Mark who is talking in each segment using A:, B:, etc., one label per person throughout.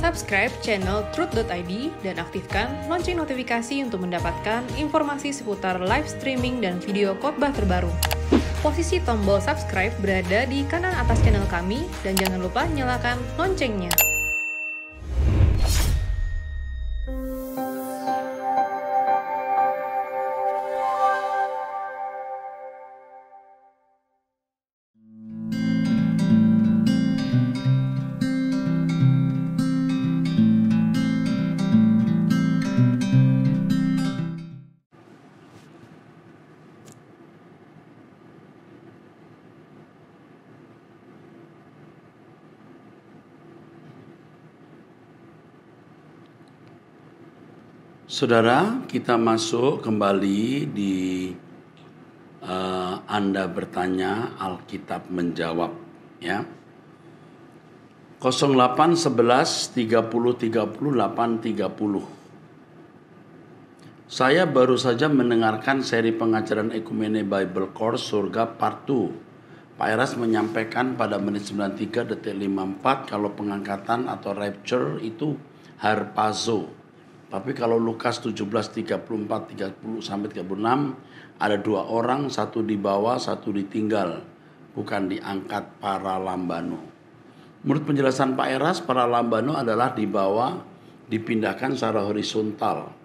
A: Subscribe channel Truth.id dan aktifkan lonceng notifikasi untuk mendapatkan informasi seputar live streaming dan video khotbah terbaru. Posisi tombol subscribe berada di kanan atas channel kami dan jangan lupa nyalakan loncengnya.
B: Saudara, kita masuk kembali di Anda bertanya, Alkitab menjawab, ya. 08 11 30 30 8 30. Saya baru saja mendengarkan seri pengajaran Ekumene Bible Course Surga Part 2. Pak Eras menyampaikan pada menit 93 detik 54 kalau pengangkatan atau rapture itu harpazo. Tapi kalau Lukas 17, 34, 30 sampai 36 ada dua orang, satu dibawa, satu ditinggal, bukan diangkat para lambano. Menurut penjelasan Pak Eras, para lambano adalah dibawa, dipindahkan secara horizontal.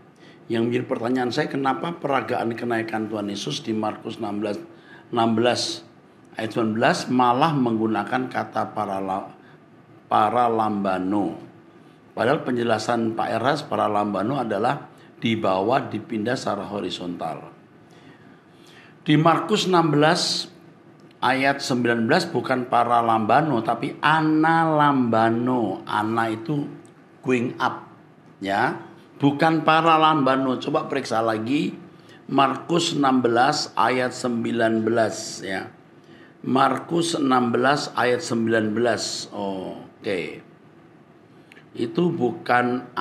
B: Yang menjadi pertanyaan saya, kenapa peragaan kenaikan Tuhan Yesus di Markus 16 ayat 19 malah menggunakan kata para lambano? Padahal penjelasan Pak Eras, para lambano adalah dibawa, dipindah secara horizontal. Di Markus 16 ayat 19 bukan para lambano tapi ana lambano. Ana itu going up, ya. Bukan para lambano. Coba periksa lagi Markus 16 ayat 19, ya. Markus 16 ayat 19. Oke. Itu bukan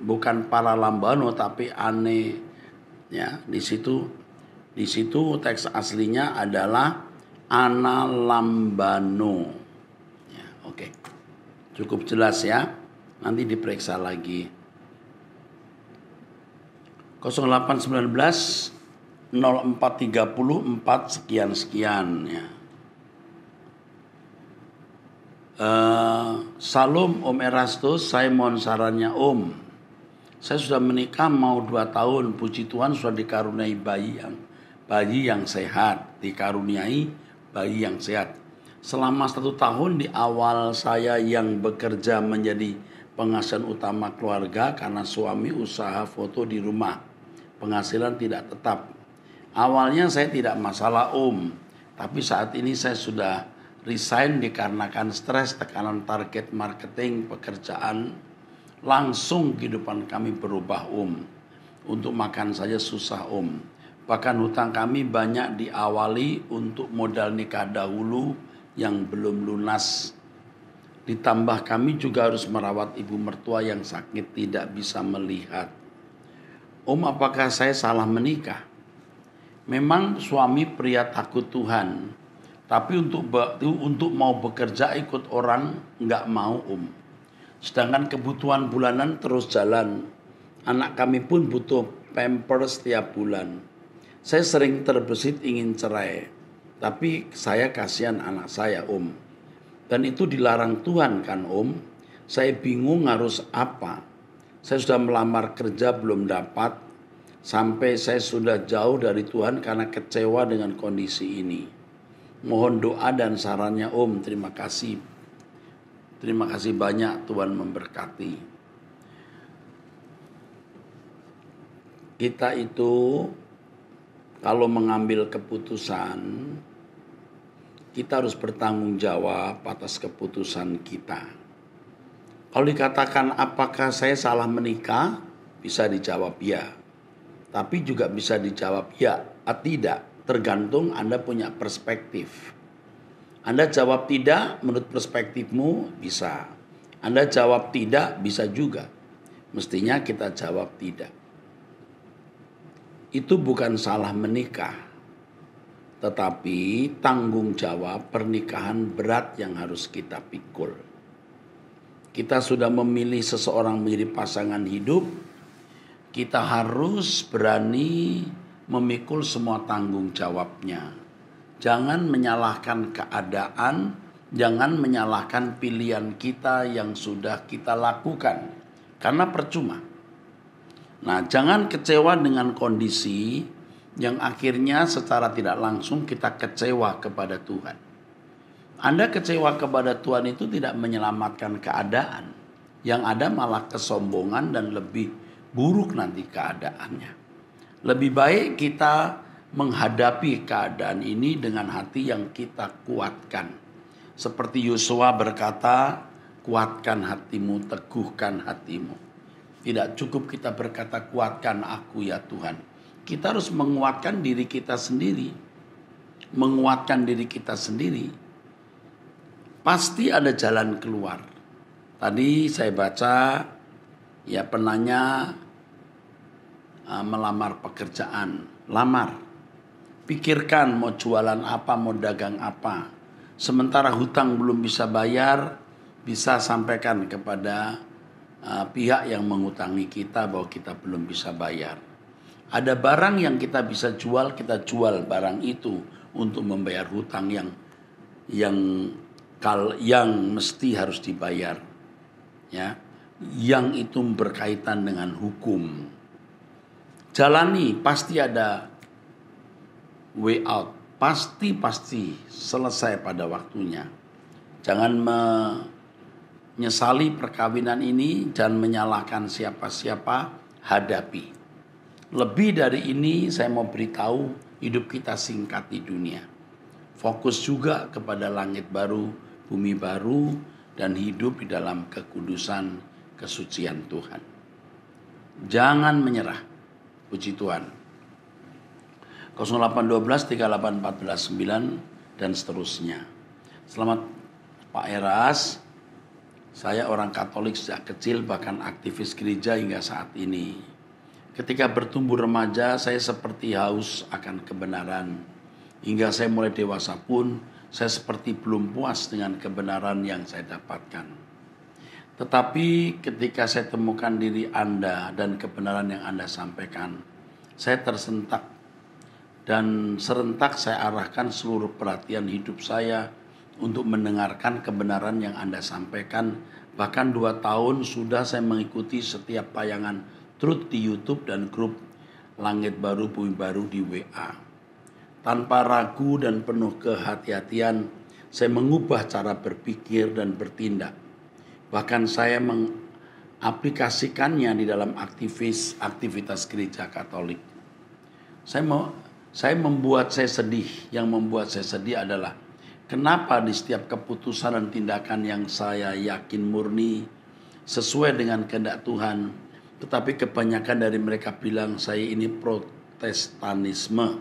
B: bukan para lambano tapi ane, ya. Di situ teks aslinya adalah ana lambano, ya. Oke, cukup jelas, ya. Nanti diperiksa lagi. 0819 0434 sekian, ya. Salam Om Erastus, saya mohon sarannya Om. Saya sudah menikah mau 2 tahun, puji Tuhan sudah dikaruniai bayi yang sehat, dikaruniai bayi yang sehat. Selama 1 tahun di awal saya yang bekerja menjadi penghasilan utama keluarga karena suami usaha foto di rumah, penghasilan tidak tetap. Awalnya saya tidak masalah Om, tapi saat ini saya sudah resign dikarenakan stres, tekanan target marketing, pekerjaan. Langsung kehidupan kami berubah Om. Untuk makan saja susah Om. Bahkan hutang kami banyak diawali untuk modal nikah dahulu yang belum lunas. Ditambah kami juga harus merawat ibu mertua yang sakit tidak bisa melihat. Om, apakah saya salah menikah? Memang suami pria takut Tuhan. Tapi untuk mau bekerja ikut orang nggak mau Om. Sedangkan kebutuhan bulanan terus jalan. Anak kami pun butuh pampers setiap bulan. Saya sering terbesit ingin cerai. Tapi saya kasihan anak saya Om. Dan itu dilarang Tuhan kan Om. Saya bingung harus apa. Saya sudah melamar kerja belum dapat. Sampai saya sudah jauh dari Tuhan karena kecewa dengan kondisi ini. Mohon doa dan sarannya Om. Terima kasih. Terima kasih banyak, Tuhan memberkati. Kita itu kalau mengambil keputusan, kita harus bertanggung jawab atas keputusan kita. Kalau dikatakan apakah saya salah menikah, bisa dijawab ya. Tapi juga bisa dijawab ya atau tidak. Tergantung Anda punya perspektif. Anda jawab tidak menurut perspektifmu bisa. Anda jawab tidak bisa juga. Mestinya kita jawab tidak. Itu bukan salah menikah. Tetapi tanggung jawab pernikahan berat yang harus kita pikul. kita sudah memilih seseorang menjadi pasangan hidup, kita harus berani memikul semua tanggung jawabnya. Jangan menyalahkan keadaan, jangan menyalahkan pilihan kita yang sudah kita lakukan, karena percuma. Nah, jangan kecewa dengan kondisi yang akhirnya secara tidak langsung kita kecewa kepada Tuhan. Anda kecewa kepada Tuhan itu tidak menyelamatkan keadaan. Yang ada malah kesombongan dan lebih buruk nanti keadaannya. Lebih baik kita menghadapi keadaan ini dengan hati yang kita kuatkan. Seperti Yosua berkata, kuatkan hatimu, teguhkan hatimu. Tidak cukup kita berkata, kuatkan aku ya Tuhan. Kita harus menguatkan diri kita sendiri. Menguatkan diri kita sendiri. Pasti ada jalan keluar. Tadi saya baca, ya penanya melamar pekerjaan. Lamar. Pikirkan mau jualan apa, mau dagang apa. Sementara hutang belum bisa bayar, bisa sampaikan kepada pihak yang mengutangi kita bahwa kita belum bisa bayar. Ada barang yang kita bisa jual, kita jual barang itu untuk membayar hutang yang mesti harus dibayar. Ya, yang itu berkaitan dengan hukum. Jalani, pasti ada way out. Pasti selesai pada waktunya. Jangan menyesali perkawinan ini, jangan menyalahkan siapa-siapa, hadapi. Lebih dari ini saya mau beritahu, hidup kita singkat di dunia. Fokus juga kepada langit baru, bumi baru, dan hidup di dalam kekudusan, kesucian Tuhan. Jangan menyerah. Puji Tuhan. 0812 38 14 9 dan seterusnya. Selamat Pak Eras. Saya orang Katolik sejak kecil, bahkan aktivis gereja hingga saat ini. Ketika bertumbuh remaja, saya seperti haus akan kebenaran. Hingga saya mulai dewasa pun, saya seperti belum puas dengan kebenaran yang saya dapatkan. Tetapi ketika saya temukan diri Anda dan kebenaran yang Anda sampaikan, saya tersentak. Dan serentak saya arahkan seluruh perhatian hidup saya untuk mendengarkan kebenaran yang Anda sampaikan. Bahkan 2 tahun sudah saya mengikuti setiap tayangan Truth di YouTube dan grup Langit Baru Bumi Baru di WA. Tanpa ragu dan penuh kehati-hatian, saya mengubah cara berpikir dan bertindak. Bahkan saya mengaplikasikannya di dalam aktivitas gereja Katolik. Yang membuat saya sedih adalah kenapa di setiap keputusan dan tindakan yang saya yakin murni sesuai dengan kehendak Tuhan, tetapi kebanyakan dari mereka bilang saya ini Protestanisme.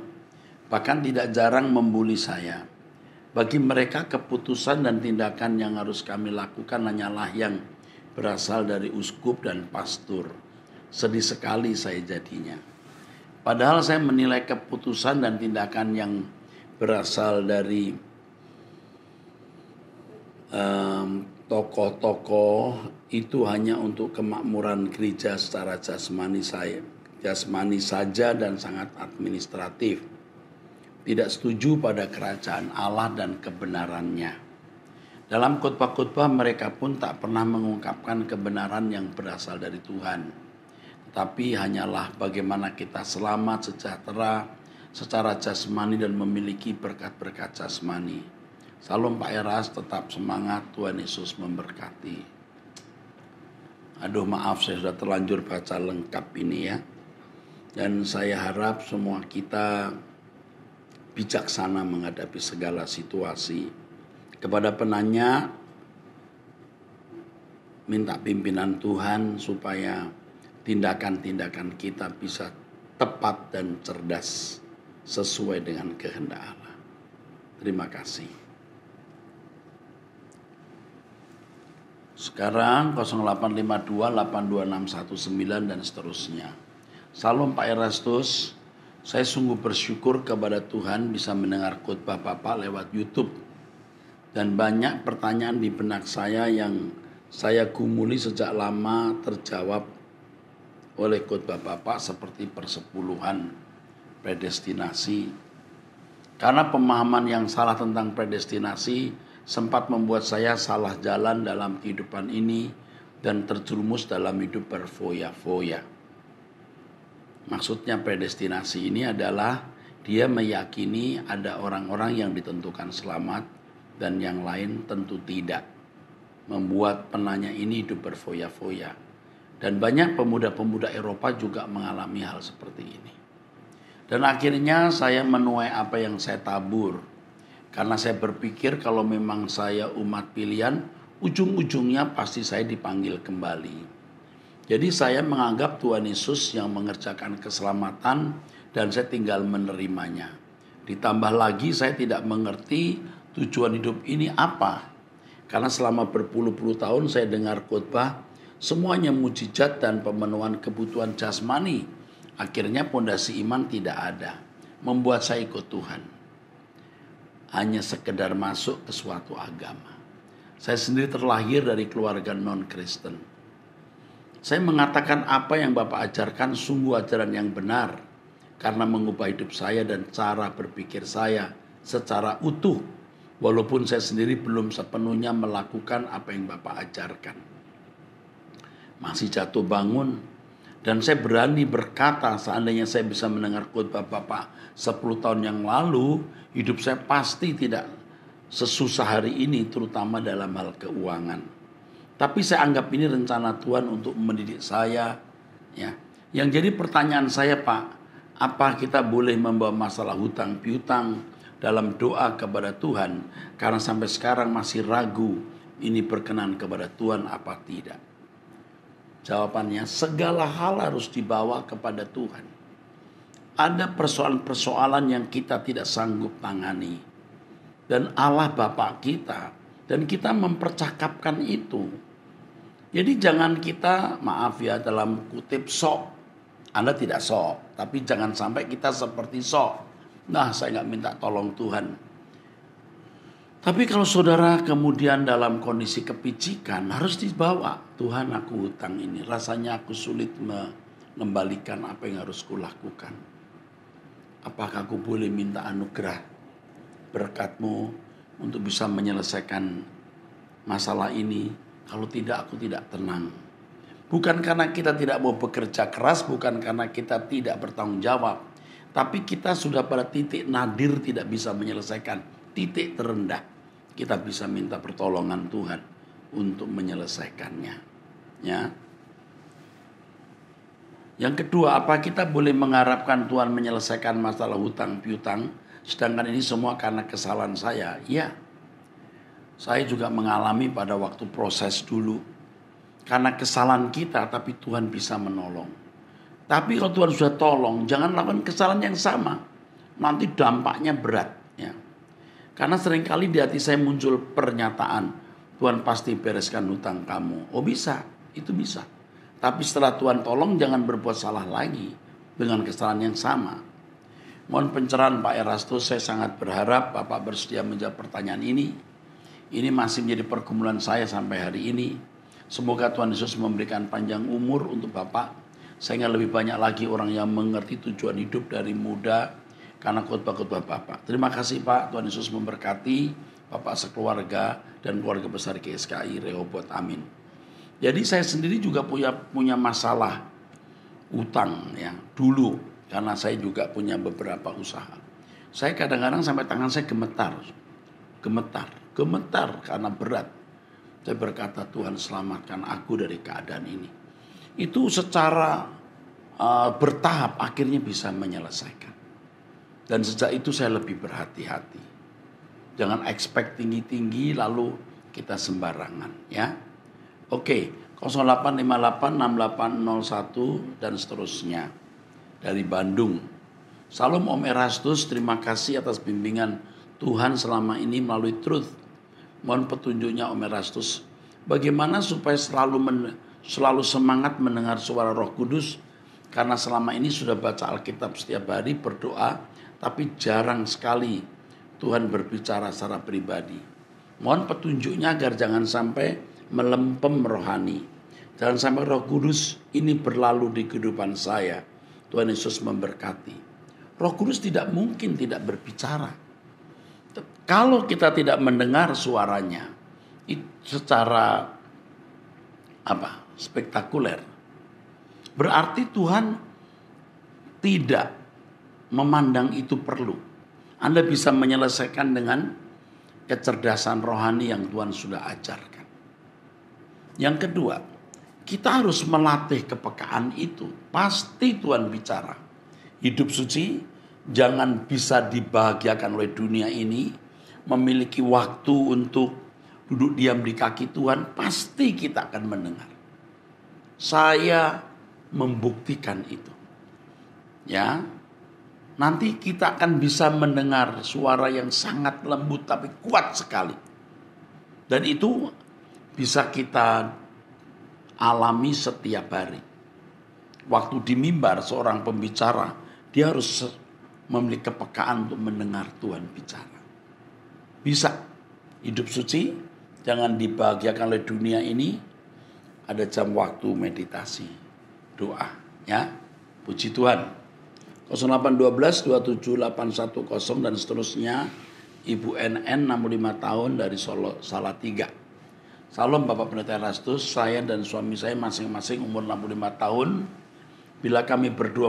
B: Bahkan tidak jarang membuli saya. Bagi mereka keputusan dan tindakan yang harus kami lakukan hanyalah yang berasal dari uskup dan pastor. Sedih sekali saya jadinya. Padahal saya menilai keputusan dan tindakan yang berasal dari tokoh-tokoh itu hanya untuk kemakmuran gereja secara jasmani saja dan sangat administratif. Tidak setuju pada kerajaan Allah dan kebenarannya. Dalam khotbah-khotbah mereka pun tak pernah mengungkapkan kebenaran yang berasal dari Tuhan. Tapi hanyalah bagaimana kita selamat, sejahtera secara jasmani dan memiliki berkat-berkat jasmani. Salam Pak Eras, tetap semangat, Tuhan Yesus memberkati. Aduh maaf saya sudah terlanjur baca lengkap ini ya. Dan saya harap semua kita bijaksana menghadapi segala situasi. Kepada penanya, minta pimpinan Tuhan supaya tindakan-tindakan kita bisa tepat dan cerdas sesuai dengan kehendak Allah. Terima kasih. Sekarang 0852 82619 dan seterusnya. Salam Pak Erastus. Saya sungguh bersyukur kepada Tuhan bisa mendengar khotbah Bapak lewat YouTube. Dan banyak pertanyaan di benak saya yang saya gumuli sejak lama terjawab oleh khotbah Bapak seperti persepuluhan predestinasi. Karena pemahaman yang salah tentang predestinasi sempat membuat saya salah jalan dalam kehidupan ini dan terjerumus dalam hidup berfoya-foya. Maksudnya predestinasi ini adalah dia meyakini ada orang-orang yang ditentukan selamat dan yang lain tentu tidak. Membuat penanya ini hidup berfoya-foya. Dan banyak pemuda-pemuda Eropa juga mengalami hal seperti ini. Dan akhirnya saya menuai apa yang saya tabur. Karena saya berpikir kalau memang saya umat pilihan, ujung-ujungnya pasti saya dipanggil kembali. Jadi saya menganggap Tuhan Yesus yang mengerjakan keselamatan dan saya tinggal menerimanya. Ditambah lagi saya tidak mengerti tujuan hidup ini apa. Karena selama berpuluh-puluh tahun saya dengar khotbah, semuanya mujizat dan pemenuhan kebutuhan jasmani. Akhirnya pondasi iman tidak ada. Membuat saya ikut Tuhan. Hanya sekedar masuk ke suatu agama. Saya sendiri terlahir dari keluarga non-Kristen. Saya mengatakan apa yang Bapak ajarkan sungguh ajaran yang benar. Karena mengubah hidup saya dan cara berpikir saya secara utuh. Walaupun saya sendiri belum sepenuhnya melakukan apa yang Bapak ajarkan. Masih jatuh bangun. Dan saya berani berkata seandainya saya bisa mendengar khotbah Bapak 10 tahun yang lalu, hidup saya pasti tidak sesusah hari ini, terutama dalam hal keuangan. Tapi saya anggap ini rencana Tuhan untuk mendidik saya. Ya. Yang jadi pertanyaan saya, Pak, apa kita boleh membawa masalah hutang piutang dalam doa kepada Tuhan? Karena sampai sekarang masih ragu ini berkenan kepada Tuhan apa tidak. Jawabannya, segala hal harus dibawa kepada Tuhan. Ada persoalan-persoalan yang kita tidak sanggup tangani. Dan Allah Bapa kita. Dan kita mempercakapkan itu. Jadi jangan kita, maaf ya dalam kutip sok. Anda tidak sok. Tapi jangan sampai kita seperti sok. Nah, saya nggak minta tolong Tuhan. Tapi kalau saudara kemudian dalam kondisi kepicikan harus dibawa. Tuhan, aku hutang ini. Rasanya aku sulit mengembalikan apa yang harus kulakukan. Apakah aku boleh minta anugerah berkat-Mu untuk bisa menyelesaikan masalah ini? Kalau tidak, aku tidak tenang. Bukan karena kita tidak mau bekerja keras, bukan karena kita tidak bertanggung jawab. Tapi kita sudah pada titik nadir tidak bisa menyelesaikan. Titik terendah. Kita bisa minta pertolongan Tuhan untuk menyelesaikannya. Ya. Yang kedua, apa kita boleh mengharapkan Tuhan menyelesaikan masalah hutang piutang, sedangkan ini semua karena kesalahan saya? Ya. Saya juga mengalami pada waktu proses dulu. Karena kesalahan kita, tapi Tuhan bisa menolong. Tapi kalau Tuhan sudah tolong, jangan lakukan kesalahan yang sama. Nanti dampaknya berat. Ya. Karena seringkali di hati saya muncul pernyataan, Tuhan pasti bereskan hutang kamu. Oh bisa, itu bisa. Tapi setelah Tuhan tolong jangan berbuat salah lagi dengan kesalahan yang sama. Mohon pencerahan Pak Erastus, saya sangat berharap Bapak bersedia menjawab pertanyaan ini. Ini masih menjadi pergumulan saya sampai hari ini. Semoga Tuhan Yesus memberikan panjang umur untuk Bapak, sehingga lebih banyak lagi orang yang mengerti tujuan hidup dari muda karena khotbah-khotbah Bapak. Terima kasih Pak, Tuhan Yesus memberkati Bapak sekeluarga dan keluarga besar GSKI Rehoboth. Amin. Jadi saya sendiri juga punya masalah utang ya dulu, karena saya juga punya beberapa usaha. Saya kadang-kadang sampai tangan saya gemetar karena berat. Saya berkata, Tuhan selamatkan aku dari keadaan ini. Itu secara bertahap akhirnya bisa menyelesaikan. Dan sejak itu saya lebih berhati-hati. Jangan expect tinggi-tinggi lalu kita sembarangan ya. Oke, 08586801 dan seterusnya dari Bandung. Salam Om Erastus, terima kasih atas bimbingan Tuhan selama ini melalui Truth. Mohon petunjuknya Om Erastus, bagaimana supaya selalu semangat mendengar suara Roh Kudus, karena selama ini sudah baca Alkitab setiap hari, berdoa, tapi jarang sekali Tuhan berbicara secara pribadi. Mohon petunjuknya agar jangan sampai melempem rohani. Jangan sampai Roh Kudus ini berlalu di kehidupan saya. Tuhan Yesus memberkati. Roh Kudus tidak mungkin tidak berbicara. Kalau kita tidak mendengar suaranya secara spektakuler, berarti Tuhan tidak memandang itu perlu. Anda bisa menyelesaikan dengan kecerdasan rohani yang Tuhan sudah ajarkan. Yang kedua, kita harus melatih kepekaan itu. Pasti Tuhan bicara. Hidup suci jangan bisa dibahagiakan oleh dunia ini. Memiliki waktu untuk duduk diam di kaki Tuhan, pasti kita akan mendengar. Saya membuktikan itu. Ya, nanti kita akan bisa mendengar suara yang sangat lembut tapi kuat sekali. Dan itu bisa kita alami setiap hari. Waktu di mimbar seorang pembicara, dia harus memiliki kepekaan untuk mendengar Tuhan bicara. Bisa hidup suci, jangan dibahagiakan oleh dunia ini. Ada jam waktu meditasi, doa, ya. Puji Tuhan. 0812 27810 dan seterusnya. Ibu NN 65 tahun dari Solo, Salatiga. Salam Bapak Pendeta Erastus, saya dan suami saya masing-masing umur 65 tahun. Bila kami berdua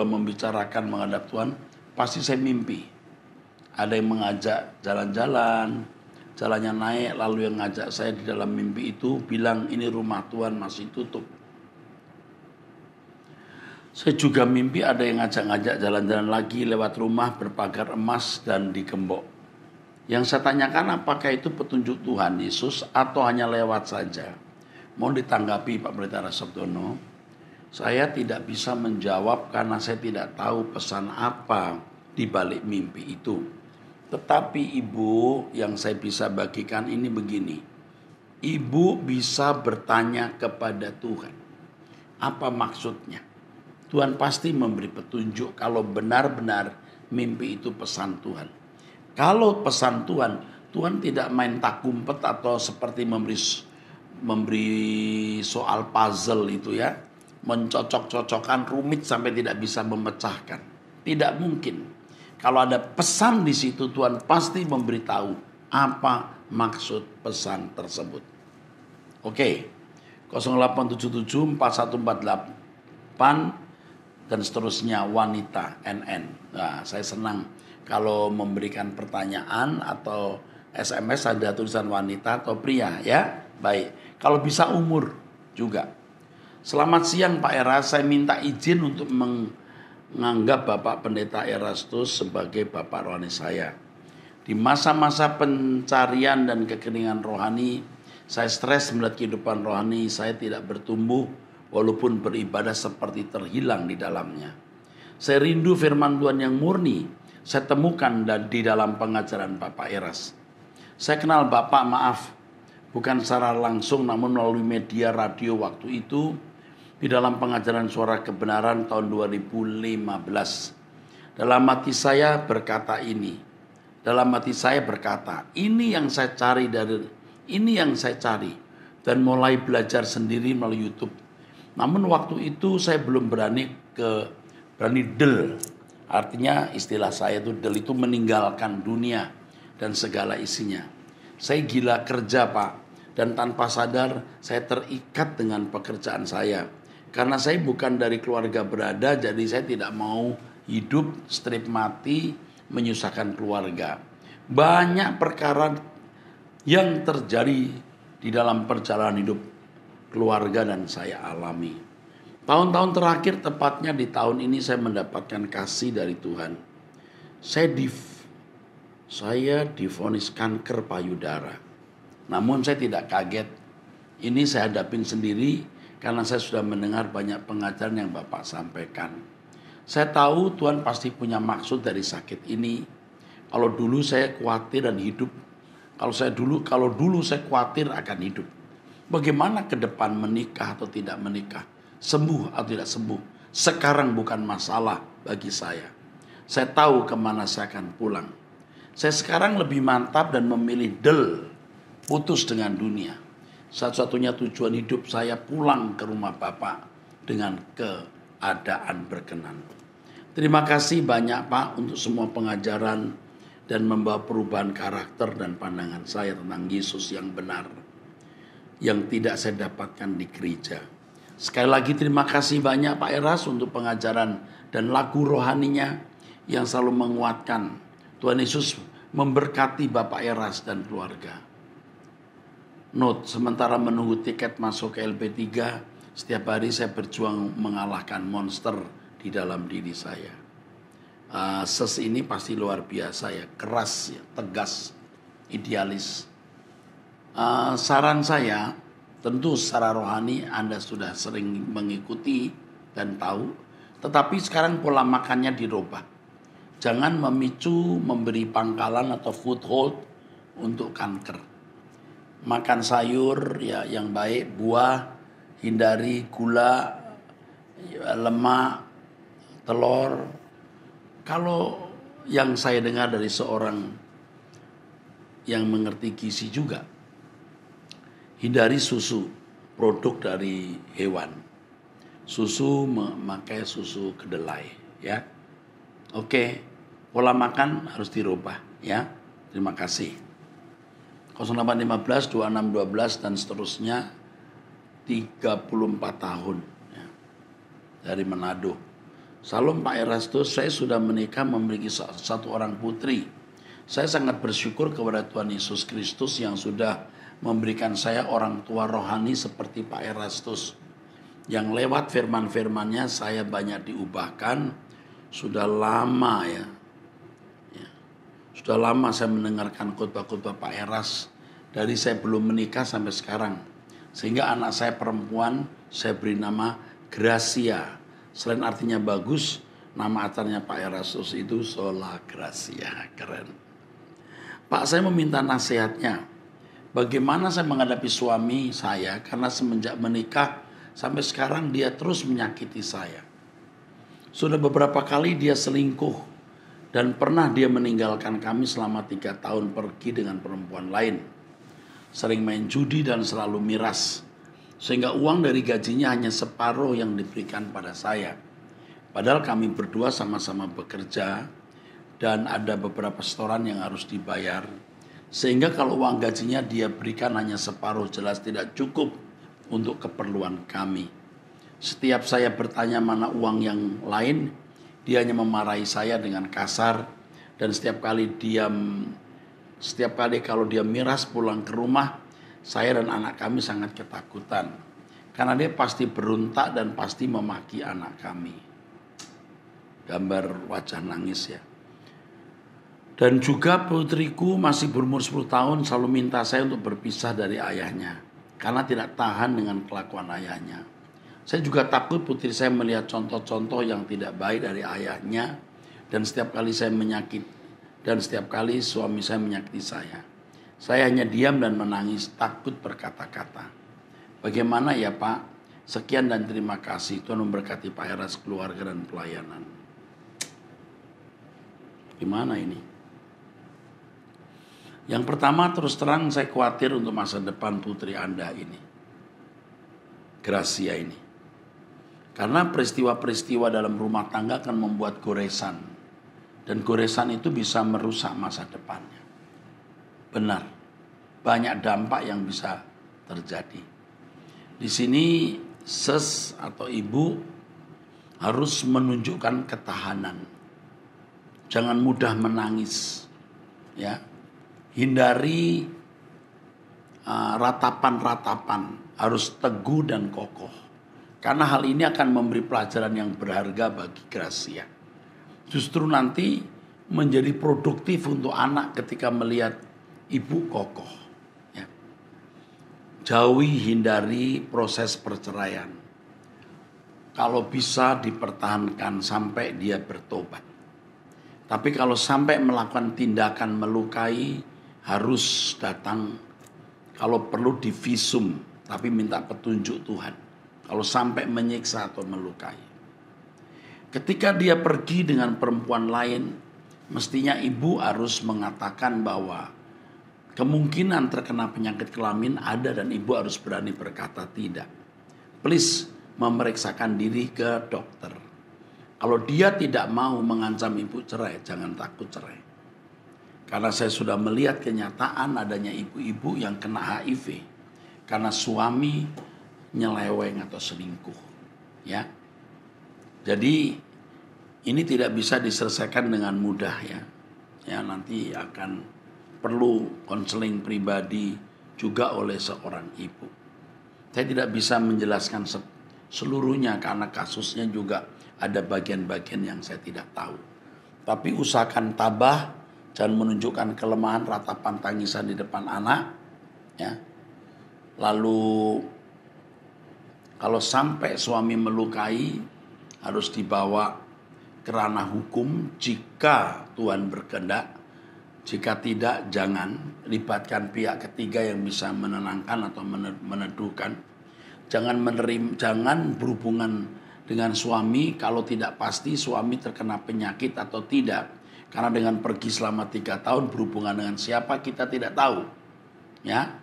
B: membicarakan menghadap Tuhan, pasti saya mimpi. Ada yang mengajak jalan-jalan, jalannya naik, lalu yang ngajak saya di dalam mimpi itu bilang ini rumah Tuhan masih tutup. Saya juga mimpi ada yang ngajak-ngajak jalan-jalan lagi lewat rumah berpagar emas dan digembok. Yang saya tanyakan apakah itu petunjuk Tuhan Yesus atau hanya lewat saja? Mohon ditanggapi Pak Pendeta Rasabdono. Saya tidak bisa menjawab karena saya tidak tahu pesan apa di balik mimpi itu. Tetapi Ibu, yang saya bisa bagikan ini begini. Ibu bisa bertanya kepada Tuhan. Apa maksudnya? Tuhan pasti memberi petunjuk kalau benar-benar mimpi itu pesan Tuhan. Kalau pesan Tuhan, Tuhan tidak main tak kumpet atau seperti memberi soal puzzle itu ya. Mencocok-cocokkan rumit sampai tidak bisa memecahkan. Tidak mungkin. Kalau ada pesan di situ, Tuhan pasti memberitahu apa maksud pesan tersebut. Oke. 0877 4148 dan seterusnya wanita NN. Nah, saya senang kalau memberikan pertanyaan atau SMS ada tulisan wanita atau pria ya. Baik. Kalau bisa umur juga. Selamat siang Pak Era, saya minta izin untuk menganggap Bapak Pendeta Erastus sebagai Bapak rohani saya. Di masa-masa pencarian dan kekeringan rohani, saya stres melihat kehidupan rohani saya tidak bertumbuh walaupun beribadah seperti terhilang di dalamnya. Saya rindu firman Tuhan yang murni saya temukan di dalam pengajaran Bapak Eras. Saya kenal Bapak, maaf, bukan secara langsung namun melalui media radio waktu itu di dalam pengajaran Suara Kebenaran tahun 2015. Dalam hati saya berkata ini. Dalam hati saya berkata, ini yang saya cari dan mulai belajar sendiri melalui YouTube. Namun waktu itu saya belum berani del. Artinya istilah saya itu del itu meninggalkan dunia dan segala isinya. Saya gila kerja Pak, dan tanpa sadar saya terikat dengan pekerjaan saya. Karena saya bukan dari keluarga berada, jadi saya tidak mau hidup strip mati menyusahkan keluarga. Banyak perkara yang terjadi di dalam perjalanan hidup keluarga dan saya alami. Tahun-tahun terakhir, tepatnya di tahun ini saya mendapatkan kasih dari Tuhan. Saya divonis kanker payudara. Namun saya tidak kaget. Ini saya hadapin sendiri karena saya sudah mendengar banyak pengajaran yang Bapak sampaikan. Saya tahu Tuhan pasti punya maksud dari sakit ini. Kalau dulu saya khawatir dan hidup. Kalau dulu saya khawatir akan hidup. Bagaimana ke depan menikah atau tidak menikah? Sembuh atau tidak sembuh? Sekarang bukan masalah bagi saya. Saya tahu kemana saya akan pulang. Saya sekarang lebih mantap dan memilih del putus dengan dunia. Satu-satunya tujuan hidup saya pulang ke rumah Bapak dengan keadaan berkenan. Terima kasih banyak Pak untuk semua pengajaran dan membawa perubahan karakter dan pandangan saya tentang Yesus yang benar, yang tidak saya dapatkan di gereja. Sekali lagi terima kasih banyak Pak Eras untuk pengajaran dan lagu rohaninya yang selalu menguatkan. Tuhan Yesus memberkati Bapak Eras dan keluarga. Note, sementara menunggu tiket masuk ke LP3, setiap hari saya berjuang mengalahkan monster di dalam diri saya. Ses ini pasti luar biasa ya, keras, ya, tegas, idealis. Saran saya, tentu secara rohani Anda sudah sering mengikuti dan tahu, tetapi sekarang pola makannya dirubah. Jangan memicu, memberi pangkalan atau foothold untuk kanker. Makan sayur ya yang baik, buah, hindari gula, lemak, telur. Kalau yang saya dengar dari seorang yang mengerti gizi juga, hindari susu, produk dari hewan. Susu memakai susu kedelai, ya. Oke, pola makan harus dirubah, ya. Terima kasih. 0815 2612 dan seterusnya, 34 tahun ya, dari Manado. Salam Pak Erastus, saya sudah menikah memiliki satu orang putri. Saya sangat bersyukur kepada Tuhan Yesus Kristus yang sudah memberikan saya orang tua rohani seperti Pak Erastus. Yang lewat firman-firmannya saya banyak diubahkan. Sudah lama ya. Sudah lama saya mendengarkan khotbah-khotbah Pak Eras. Dari saya belum menikah sampai sekarang. Sehingga anak saya perempuan saya beri nama Gracia. Selain artinya bagus, nama acaranya Pak Erastus itu Sola Gracia. Keren. Pak, saya meminta nasihatnya. Bagaimana saya menghadapi suami saya karena semenjak menikah sampai sekarang dia terus menyakiti saya. Sudah beberapa kali dia selingkuh. Dan pernah dia meninggalkan kami selama 3 tahun pergi dengan perempuan lain. Sering main judi dan selalu miras. Sehingga uang dari gajinya hanya separuh yang diberikan pada saya. Padahal kami berdua sama-sama bekerja. Dan ada beberapa setoran yang harus dibayar. Sehingga kalau uang gajinya dia berikan hanya separuh, jelas tidak cukup untuk keperluan kami. Setiap saya bertanya mana uang yang lain, dia hanya memarahi saya dengan kasar, dan setiap kali kalau dia miras pulang ke rumah, saya dan anak kami sangat ketakutan. Karena dia pasti berontak dan pasti memaki anak kami. Gambar wajah nangis ya. Dan juga putriku masih berumur 10 tahun selalu minta saya untuk berpisah dari ayahnya. Karena tidak tahan dengan kelakuan ayahnya. Saya juga takut putri saya melihat contoh-contoh yang tidak baik dari ayahnya, dan setiap kali suami saya menyakiti saya. Saya hanya diam dan menangis, takut berkata-kata. Bagaimana ya Pak? Sekian dan terima kasih. Tuhan memberkati Pak Eras, keluarga dan pelayanan. Gimana ini? Yang pertama, terus terang saya khawatir untuk masa depan putri Anda ini, Gracia ini. Karena peristiwa-peristiwa dalam rumah tangga akan membuat goresan. Dan goresan itu bisa merusak masa depannya. Benar. Banyak dampak yang bisa terjadi. Di sini ses atau ibu harus menunjukkan ketahanan. Jangan mudah menangis. Ya. Hindari ratapan-ratapan. Harus teguh dan kokoh. Karena hal ini akan memberi pelajaran yang berharga bagi Gracia. Justru nanti menjadi produktif untuk anak ketika melihat ibu kokoh. Ya. Jauhi, hindari proses perceraian. Kalau bisa dipertahankan sampai dia bertobat. Tapi kalau sampai melakukan tindakan melukai, harus datang, kalau perlu divisum, tapi minta petunjuk Tuhan. Kalau sampai menyiksa atau melukai. Ketika dia pergi dengan perempuan lain, mestinya ibu harus mengatakan bahwa Kemungkinan terkena penyakit kelamin ada dan ibu harus berani berkata tidak. Please memeriksakan diri ke dokter. Kalau dia tidak mau mengancam ibu cerai, jangan takut cerai. Karena saya sudah melihat kenyataan adanya ibu-ibu yang kena HIV karena suami nyeleweng atau selingkuh. Ya. Jadi ini tidak bisa diselesaikan dengan mudah ya. Ya, nanti akan perlu konseling pribadi juga oleh seorang ibu. Saya tidak bisa menjelaskan seluruhnya karena kasusnya juga ada bagian-bagian yang saya tidak tahu. Tapi usahakan tabah, jangan menunjukkan kelemahan, ratapan tangisan di depan anak. Ya. Lalu kalau sampai suami melukai harus dibawa ke ranah hukum jika Tuhan berkehendak. Jika tidak, jangan libatkan pihak ketiga yang bisa menenangkan atau meneduhkan. Jangan berhubungan dengan suami kalau tidak pasti suami terkena penyakit atau tidak. Karena dengan pergi selama 3 tahun berhubungan dengan siapa kita tidak tahu. Ya.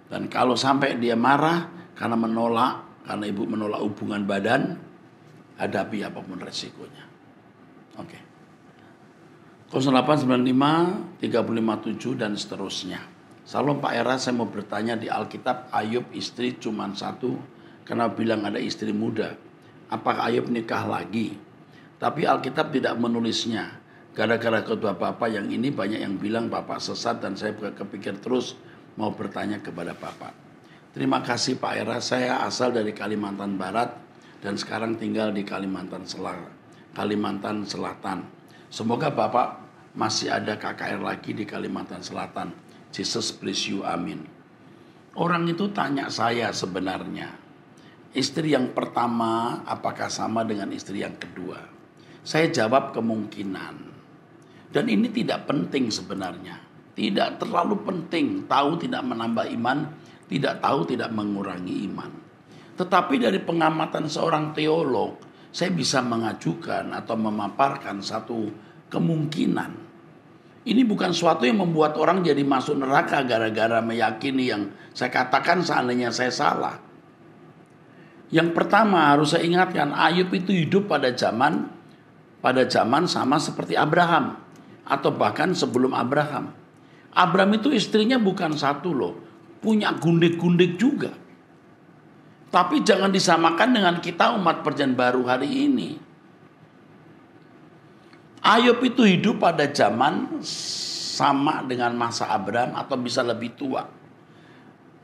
B: Dan kalau sampai dia marah karena karena ibu menolak hubungan badan, hadapi apapun resikonya. Oke. 0895 357 dan seterusnya. Salam Pak Era, saya mau bertanya di Alkitab Ayub istri cuma 1 karena bilang ada istri muda. Apakah Ayub nikah lagi? Tapi Alkitab tidak menulisnya. Gara-gara kedua Bapak yang ini banyak yang bilang Bapak sesat dan saya kepikir terus mau bertanya kepada Bapak. Terima kasih Pak Era, saya asal dari Kalimantan Barat dan sekarang tinggal di Kalimantan Selatan. Semoga Bapak masih ada KKR lagi di Kalimantan Selatan. Jesus bless you, amin. Orang itu tanya saya sebenarnya, istri yang pertama apakah sama dengan istri yang kedua? Saya jawab kemungkinan. Dan ini tidak penting sebenarnya. Tidak terlalu penting. Tahu tidak menambah iman, tidak tahu tidak mengurangi iman. Tetapi dari pengamatan seorang teolog, saya bisa mengajukan atau memaparkan satu kemungkinan. Ini bukan suatu yang membuat orang jadi masuk neraka gara-gara meyakini yang saya katakan seandainya saya salah. Yang pertama harus saya ingatkan, Ayub itu hidup pada zaman sama seperti Abraham atau bahkan sebelum Abraham. Abraham itu istrinya bukan 1 loh, punya gundik-gundik juga. Tapi jangan disamakan dengan kita umat perjanjian baru hari ini. Ayub itu hidup pada zaman sama dengan masa Abraham atau bisa lebih tua.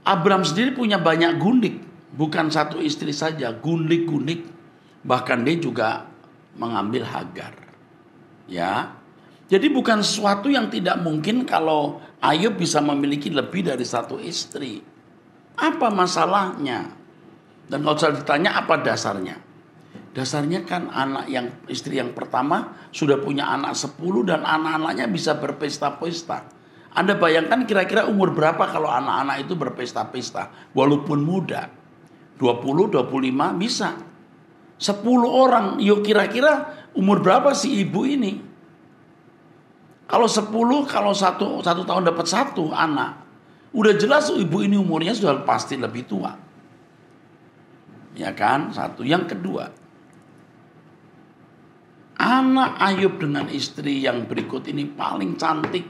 B: Abraham sendiri punya banyak gundik, bukan 1 istri saja, gundik-gundik. Bahkan dia juga mengambil Hagar. Ya. Jadi bukan sesuatu yang tidak mungkin kalau Ayub bisa memiliki lebih dari 1 istri. Apa masalahnya? Dan kalau saya ditanya apa dasarnya? Dasarnya kan istri yang pertama sudah punya anak 10 dan anak-anaknya bisa berpesta-pesta. Anda bayangkan kira-kira umur berapa kalau anak-anak itu berpesta-pesta walaupun muda? 20, 25 bisa. 10 orang, yuk kira-kira umur berapa si ibu ini? Kalau 10, kalau satu tahun dapat 1 anak, udah jelas ibu ini umurnya sudah pasti lebih tua. Ya kan? 1. Yang kedua, anak Ayub dengan istri yang berikut ini paling cantik.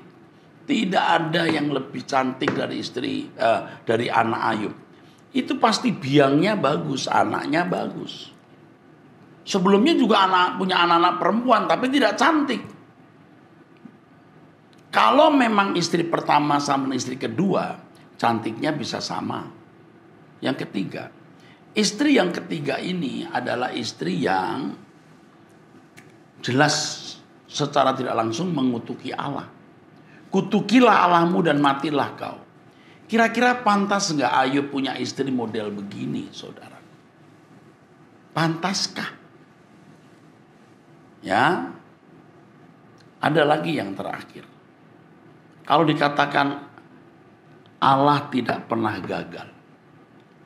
B: Tidak ada yang lebih cantik dari anak Ayub. Itu pasti biangnya bagus, anaknya bagus. Sebelumnya juga punya anak-anak perempuan tapi tidak cantik. Kalau memang istri pertama sama istri kedua, cantiknya bisa sama. Yang ketiga, istri yang ketiga ini adalah istri yang jelas secara tidak langsung mengutuki Allah. Kutukilah Allahmu dan matilah kau. Kira-kira pantas enggak Ayub punya istri model begini, saudara? Pantaskah? Ya. Ada lagi yang terakhir. Kalau dikatakan Allah tidak pernah gagal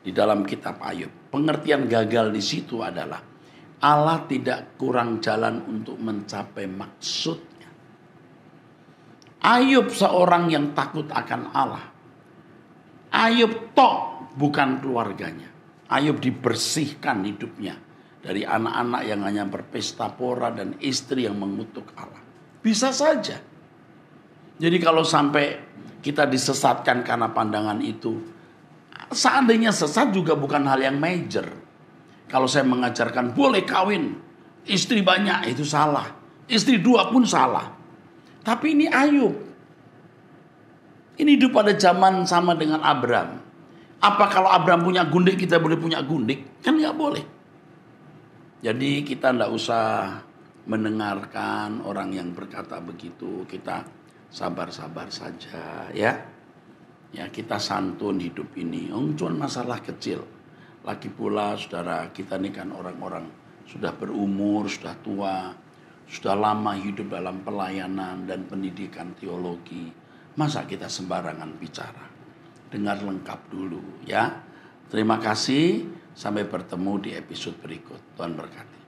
B: di dalam kitab Ayub, pengertian gagal di situ adalah Allah tidak kurang jalan untuk mencapai maksudnya. Ayub seorang yang takut akan Allah. Ayub tok bukan keluarganya. Ayub dibersihkan hidupnya dari anak-anak yang hanya berpesta pora dan istri yang mengutuk Allah. Bisa saja. Jadi kalau sampai kita disesatkan karena pandangan itu, seandainya sesat juga bukan hal yang major. Kalau saya mengajarkan boleh kawin, istri banyak, itu salah. Istri 2 pun salah. Tapi ini Ayub. Ini hidup pada zaman sama dengan Abraham. Apa kalau Abraham punya gundik, kita boleh punya gundik? Kan nggak boleh. Jadi kita nggak usah mendengarkan orang yang berkata begitu. Kita sabar-sabar saja ya. Ya kita santun hidup ini. Cuma masalah kecil. Lagi pula saudara, kita ini kan orang-orang sudah berumur, sudah tua, sudah lama hidup dalam pelayanan dan pendidikan teologi. Masa kita sembarangan bicara? Dengar lengkap dulu ya. Terima kasih, sampai bertemu di episode berikut. Tuhan berkati.